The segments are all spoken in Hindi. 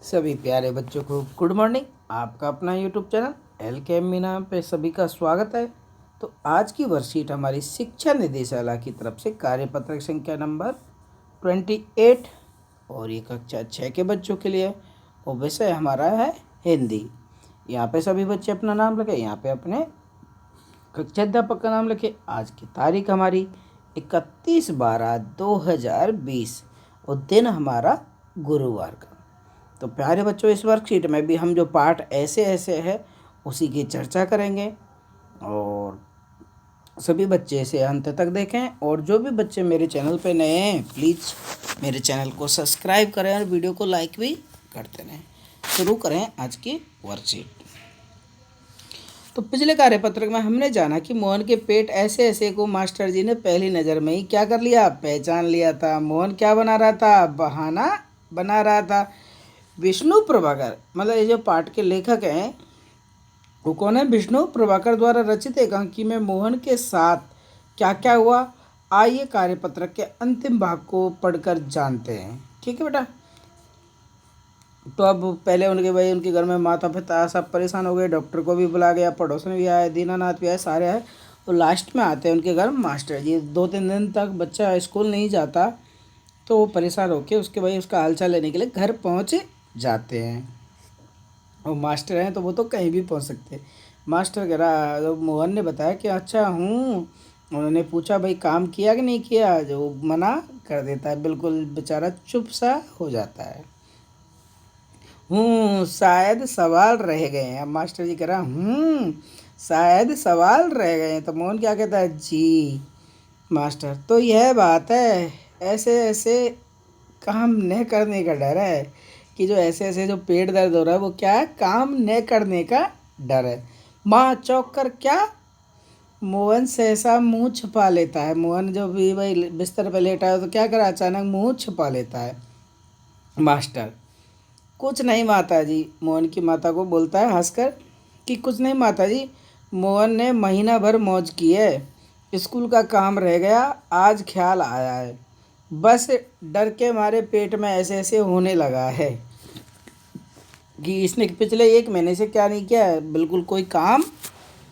सभी प्यारे बच्चों को गुड मॉर्निंग। आपका अपना यूट्यूब चैनल LK मीना पे सभी का स्वागत है। तो आज की वर्कशीट हमारी शिक्षा निदेशालय की तरफ से कार्यपत्रक संख्या नंबर 28 और ये कक्षा 6 के बच्चों के लिए और विषय हमारा है हिंदी। यहाँ पे सभी बच्चे अपना नाम लिखे, यहाँ पे अपने कक्षा अध्यापक का नाम लिखे। आज की तारीख हमारी 31/12/2020 और दिन हमारा गुरुवार का। तो प्यारे बच्चों, इस वर्कशीट में भी हम जो पाठ ऐसे ऐसे है उसी की चर्चा करेंगे और सभी बच्चे इसे अंत तक देखें। और जो भी बच्चे मेरे चैनल पे नए हैं प्लीज़ मेरे चैनल को सब्सक्राइब करें और वीडियो को लाइक भी करते रहें। शुरू करें आज की वर्कशीट। तो पिछले कार्यपत्रक में हमने जाना कि मोहन के पेट ऐसे ऐसे को मास्टर जी ने पहली नज़र में ही क्या कर लिया, पहचान लिया था। मोहन क्या बना रहा था, बहाना बना रहा था। विष्णु प्रभाकर मतलब ये जो पाठ के लेखक हैं वो कौन है, विष्णु प्रभाकर द्वारा रचित एकांकी में मोहन के साथ क्या क्या हुआ, आइए कार्यपत्रक के अंतिम भाग को पढ़कर जानते हैं। ठीक है बेटा। तो अब पहले उनके घर में माता पिता सब परेशान हो गए, डॉक्टर को भी बुला गया, पड़ोसन भी आए, दीनानाथ भी आए, सारे आए। और लास्ट में आते हैं उनके घर मास्टर जी। 2-3 दिन तक बच्चा स्कूल नहीं जाता तो वो परेशान होके उसका हालचाल लेने के लिए घर पहुँच जाते हैं। और मास्टर हैं तो वो तो कहीं भी पहुंच सकते। मास्टर कह रहा, तो मोहन ने बताया कि अच्छा हूँ। उन्होंने पूछा भाई काम किया कि नहीं किया, जो मना कर देता है, बिल्कुल बेचारा चुप सा हो जाता है। शायद सवाल रह गए हैं। अब मास्टर जी कह रहा शायद सवाल रह गए हैं। तो मोहन क्या कहता है, जी मास्टर, तो यह बात है, ऐसे ऐसे काम न करने का डर है कि जो ऐसे ऐसे जो पेट दर्द हो रहा है वो क्या है, काम न करने का डर है। माँ चौंक कर क्या, मोहन सहसा मुंह छुपा लेता है। मोहन जो भी भाई बिस्तर पर लेटा है तो क्या करा, अचानक मुंह छुपा लेता है। मास्टर, कुछ नहीं माता जी, मोहन की माता को बोलता है हंसकर कि कुछ नहीं माता जी, मोहन ने महीना भर मौज की है, स्कूल का काम रह गया, आज ख्याल आया है, बस डर के मारे पेट में ऐसे ऐसे होने लगा है कि इसने पिछले 1 महीने से क्या नहीं किया है, बिल्कुल कोई काम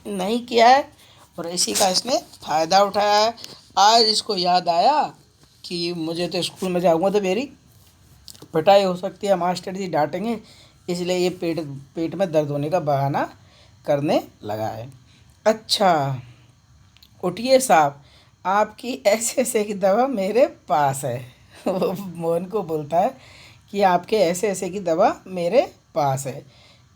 नहीं किया है और इसी का इसने फ़ायदा उठाया है। आज इसको याद आया कि मुझे तो स्कूल में जाऊंगा तो मेरी पिटाई हो सकती है, मास्टर जी डांटेंगे, इसलिए ये पेट में दर्द होने का बहाना करने लगा है। अच्छा उठिए साहब, आपकी ऐसे ऐसे की दवा मेरे पास है। वो मोहन को बोलता है कि आपके ऐसे ऐसे की दवा मेरे पास है,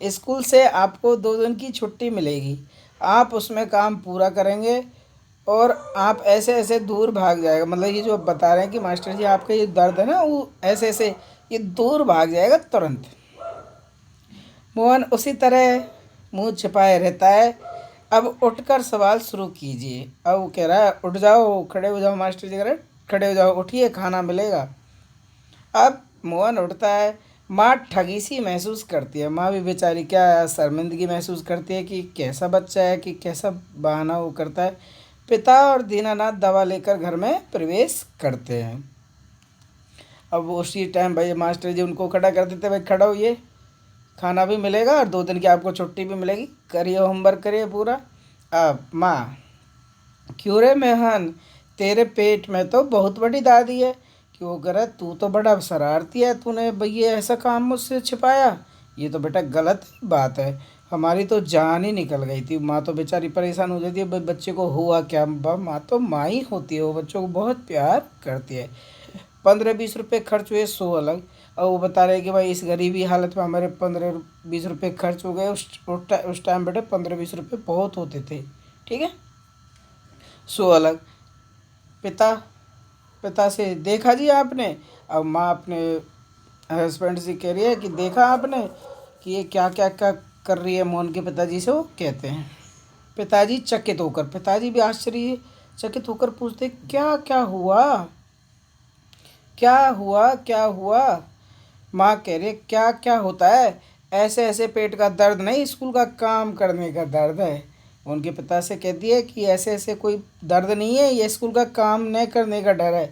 स्कूल से आपको 2 दिन की छुट्टी मिलेगी, आप उसमें काम पूरा करेंगे और आप ऐसे ऐसे दूर भाग जाएगा। मतलब ये जो बता रहे हैं कि मास्टर जी आपका ये दर्द है ना, वो ऐसे ऐसे ये दूर भाग जाएगा तुरंत। मोहन उसी तरह मुंह छिपाए रहता है। अब उठकर सवाल शुरू कीजिए। अब वो कह रहा है उठ जाओ, खड़े हो जाओ। मास्टर जी कह रहे खड़े हो जाओ, उठिए खाना मिलेगा। अब मोहन उठता है। माँ ठगी सी महसूस करती है। माँ भी बेचारी क्या शर्मिंदगी महसूस करती है कि कैसा बच्चा है, कि कैसा बहाना वो करता है। पिता और दीनानाथ दवा लेकर घर में प्रवेश करते हैं। अब उसी टाइम भाई मास्टर जी उनको खड़ा कर देते, भाई खड़ा होइए, खाना भी मिलेगा और 2 दिन की आपको छुट्टी भी मिलेगी, करिए होमवर्क करिए पूरा। अब माँ, क्यों रे मेहन, तेरे पेट में तो बहुत बड़ी दादी है, क्यों करे, तू तो बड़ा शरारती है, तूने भैया ऐसा काम मुझसे छिपाया, ये तो बेटा गलत बात है, हमारी तो जान ही निकल गई थी। माँ तो बेचारी परेशान हो जाती है, भाई बच्चे को हुआ क्या। माँ तो माँ ही होती है, वो बच्चों को बहुत प्यार करती है। 15-20 रुपये खर्च हुए 100 अलग। और वो बता रहे कि भाई इस गरीबी हालत में हमारे 15-20 रुपये खर्च हो गए। उस टाइम बेटे 15-20 रुपये बहुत होते थे। ठीक है, 100 अलग। पिता पिता से देखा जी आपने। अब माँ अपने हस्बैंड से कह रही है कि देखा आपने कि ये क्या क्या क्या कर रही है। मोहन के पिताजी से वो कहते हैं। पिताजी चकित होकर, पिताजी भी आश्चर्यचकित होकर पूछते क्या क्या हुआ, क्या हुआ क्या हुआ। माँ कह रही क्या क्या होता है, ऐसे ऐसे पेट का दर्द नहीं, स्कूल का काम करने का दर्द है। उनके पिता से कहती है कि ऐसे ऐसे कोई दर्द नहीं है, ये स्कूल का काम न करने का डर है।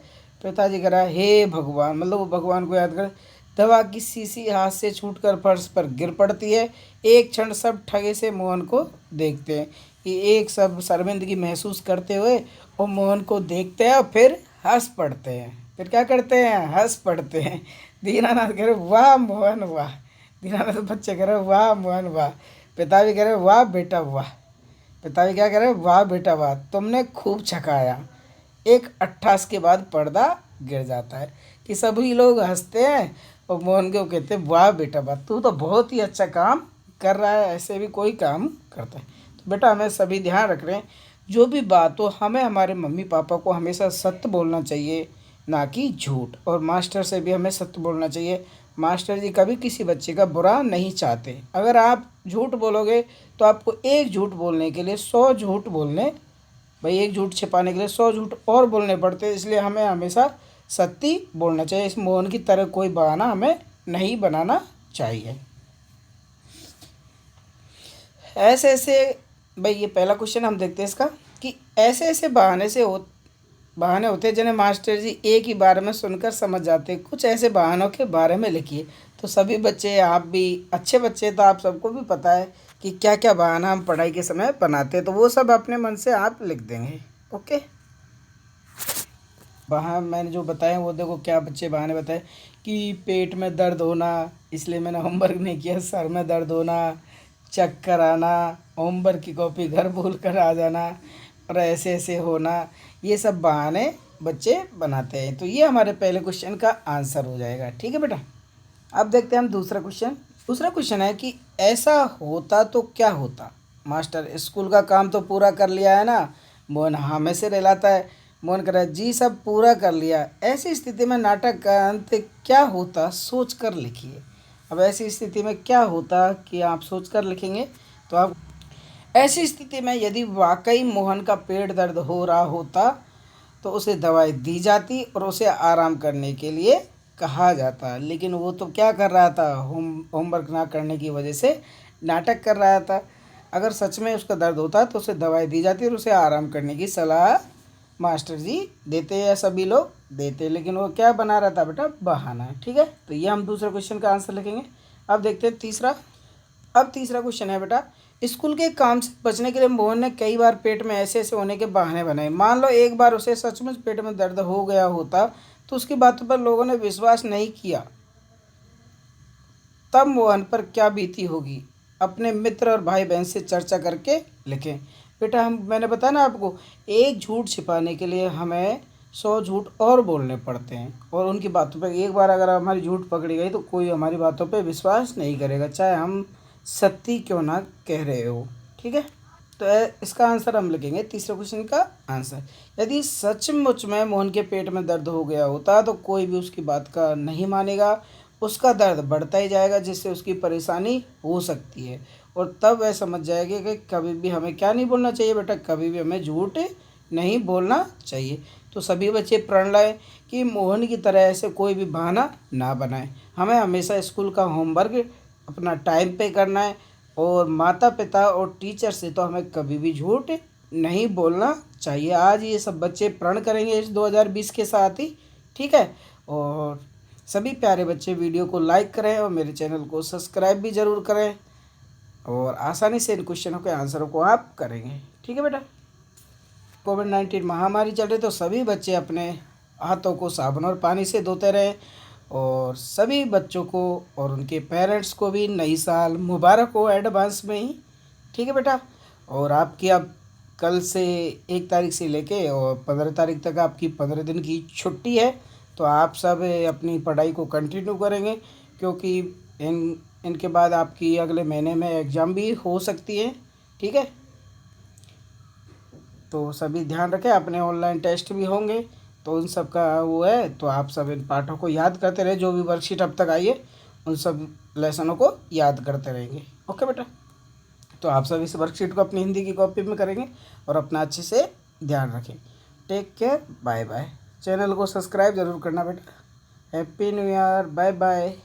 पिताजी कह रहा है हे भगवान, मतलब वो भगवान को याद कर, दवा की शीशी हाथ से छूटकर फर्श पर गिर पड़ती है। एक क्षण सब ठगे से मोहन को देखते हैं। ये एक सब शर्मिंदगी महसूस करते हुए वो मोहन को देखते हैं और फिर हंस पड़ते हैं। फिर क्या करते हैं? हंस पड़ते हैं। दीनानाथ कह रहे वाह मोहन वाह। दीनानाथ बच्चे कह रहे वाह मोहन वाह। पिता भी कह रहे वाह बेटा वाह। पिता भी क्या कह रहे वाह बेटा वाह, तुमने खूब छकाया। एक अट्ठास के बाद पर्दा गिर जाता है कि सभी लोग हंसते हैं और मोहन को कहते हैं वाह बेटा वाह, तू तो बहुत ही अच्छा काम कर रहा है, ऐसे भी कोई काम करता है। तो बेटा हमें सभी ध्यान रख रहे हैं, जो भी बात हो हमें हमारे मम्मी पापा को हमेशा सत्य बोलना चाहिए, ना कि झूठ। और मास्टर से भी हमें सत्य बोलना चाहिए। मास्टर जी कभी किसी बच्चे का बुरा नहीं चाहते। अगर आप झूठ बोलोगे तो आपको एक झूठ बोलने के लिए 100 झूठ बोलने, भाई एक झूठ छिपाने के लिए 100 झूठ और बोलने पड़ते हैं। इसलिए हमें हमेशा सत्य बोलना चाहिए। इस मोहन की तरह कोई बहाना हमें नहीं बनाना चाहिए। ऐसे ऐसे, भाई ये पहला क्वेश्चन हम देखते हैं इसका, कि ऐसे ऐसे बहाने होते हैं जिन्हें मास्टर जी एक ही बार में सुनकर समझ जाते हैं। कुछ ऐसे बहानों के बारे में लिखिए। तो सभी बच्चे, आप भी अच्छे बच्चे, तो आप सबको भी पता है कि क्या क्या बहाना हम पढ़ाई के समय बनाते हैं। तो वो सब अपने मन से आप लिख देंगे। ओके, बहाना मैंने जो बताए वो देखो, क्या बच्चे बहाने बताए कि पेट में दर्द होना, इसलिए मैंने होमवर्क नहीं किया, सर में दर्द होना, चक्कर आना, होमवर्क की कॉपी घर भूल कर आ जाना, और ऐसे ऐसे होना, ये सब बहाने बच्चे बनाते हैं। तो ये हमारे पहले क्वेश्चन का आंसर हो जाएगा। ठीक है बेटा, अब देखते हैं हम दूसरा क्वेश्चन। दूसरा क्वेश्चन है कि ऐसा होता तो क्या होता। मास्टर स्कूल का काम तो पूरा कर लिया है ना। मोहन हमें से रहलाता है। मोहन कह रहा है जी सब पूरा कर लिया। ऐसी स्थिति में नाटक का अंत क्या होता, सोच कर लिखिए। अब ऐसी स्थिति में क्या होता कि आप सोच कर लिखेंगे। तो आप, ऐसी स्थिति में यदि वाकई मोहन का पेट दर्द हो रहा होता तो उसे दवाई दी जाती और उसे आराम करने के लिए कहा जाता। लेकिन वो तो क्या कर रहा था, होमवर्क ना करने की वजह से नाटक कर रहा था। अगर सच में उसका दर्द होता तो उसे दवाई दी जाती और उसे आराम करने की सलाह मास्टर जी देते या सभी लोग देते। लेकिन वो क्या बना रहा था बेटा, बहाना। ठीक है, तो ये हम दूसरे क्वेश्चन का आंसर लिखेंगे। अब देखते हैं तीसरा। अब तीसरा क्वेश्चन है बेटा, स्कूल के काम से बचने के लिए मोहन ने कई बार पेट में ऐसे ऐसे होने के बहाने बनाए। मान लो एक बार उसे सचमुच पेट में दर्द हो गया होता तो उसकी बातों पर लोगों ने विश्वास नहीं किया, तब मोहन पर क्या बीती होगी। अपने मित्र और भाई बहन से चर्चा करके लिखें। बेटा हम, मैंने बताया ना आपको, एक झूठ छिपाने के लिए हमें 100 झूठ और बोलने पड़ते हैं। और उनकी बातों पर एक बार अगर हमारी झूठ पकड़ी गई तो कोई हमारी बातों पर विश्वास नहीं करेगा, चाहे हम सत्य क्यों ना कह रहे हो। ठीक है, तो इसका आंसर हम लिखेंगे, तीसरे क्वेश्चन का आंसर। यदि सचमुच में मोहन के पेट में दर्द हो गया होता तो कोई भी उसकी बात का नहीं मानेगा, उसका दर्द बढ़ता ही जाएगा, जिससे उसकी परेशानी हो सकती है। और तब वह समझ जाएगी कि कभी भी हमें क्या नहीं बोलना चाहिए बेटा, कभी भी हमें झूठ नहीं बोलना चाहिए। तो सभी बच्चे प्रण लाएं कि मोहन की तरह ऐसे कोई भी बहाना ना बनाए। हमें हमेशा स्कूल का होमवर्क अपना टाइम पे करना है, और माता पिता और टीचर से तो हमें कभी भी झूठ नहीं बोलना चाहिए। आज ये सब बच्चे प्रण करेंगे इस 2020 के साथ ही। ठीक है, और सभी प्यारे बच्चे वीडियो को लाइक करें और मेरे चैनल को सब्सक्राइब भी ज़रूर करें, और आसानी से इन क्वेश्चनों के आंसरों को आप करेंगे। ठीक है बेटा, कोविड-19 महामारी चल रही तो सभी बच्चे अपने हाथों को साबुन और पानी से धोते रहें। और सभी बच्चों को और उनके पेरेंट्स को भी नई साल मुबारक हो एडवांस में ही। ठीक है बेटा, और आपकी अब कल से 1 तारीख से लेके और 15 तारीख तक आपकी 15 दिन की छुट्टी है। तो आप सब अपनी पढ़ाई को कंटिन्यू करेंगे, क्योंकि इनके बाद आपकी अगले महीने में एग्ज़ाम भी हो सकती है। ठीक है, तो सभी ध्यान रखें, अपने ऑनलाइन टेस्ट भी होंगे, तो उन सब का वो है। तो आप सब इन पाठों को याद करते रहे, जो भी वर्कशीट अब तक आई है उन सब लेसनों को याद करते रहेंगे। ओके बेटा, तो आप सब इस वर्कशीट को अपनी हिंदी की कॉपी में करेंगे और अपना अच्छे से ध्यान रखें। Take care, bye bye. Channel को सब्सक्राइब ज़रूर करना बेटा। Happy new year, bye bye.